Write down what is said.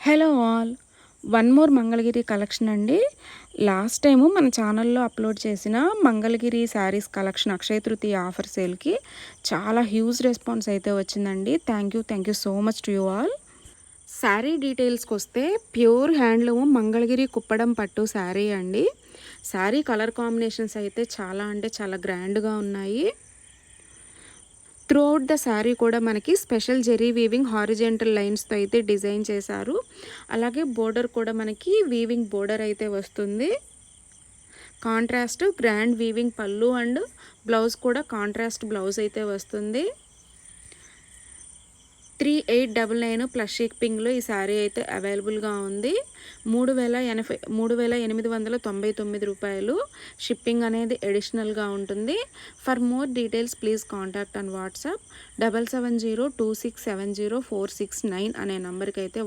Hello all. One more Mangalagiri collection అండి. Last time మన ఛానల్లో అప్లోడ్ చేసిన మంగళగిరి శారీస్ కలెక్షన్ అక్షయ తృతీయ ఆఫర్ సేల్కి చాలా హ్యూజ్ రెస్పాన్స్ అయితే వచ్చిందండి. Thank you so much to you all. Sari డీటెయిల్స్కి వస్తే ప్యూర్ హ్యాండ్లూమ్ మంగళగిరి కుప్పడం పట్టు శారీ అండి. శారీ కలర్ కాంబినేషన్స్ అయితే చాలా గ్రాండ్గా ఉన్నాయి. త్రూఅవుట్ ద శారీ కూడా మనకి స్పెషల్ జెరీ వీవింగ్ హారిజెంటల్ లైన్స్తో అయితే డిజైన్ చేశారు. అలాగే బోర్డర్ కూడా మనకి వీవింగ్ బోర్డర్ అయితే వస్తుంది. కాంట్రాస్ట్ గ్రాండ్ వీవింగ్ పళ్ళు అండ్ బ్లౌజ్ కూడా కాంట్రాస్ట్ బ్లౌజ్ అయితే వస్తుంది. 3899 ప్లస్ షిప్పింగ్లో ఈ శారీ అయితే అవైలబుల్గా ఉంది. 3899 రూపాయలు. షిప్పింగ్ అనేది అడిషనల్గా ఉంటుంది. For more details please contact on WhatsApp 7702670469 అనే నెంబర్కి అయితే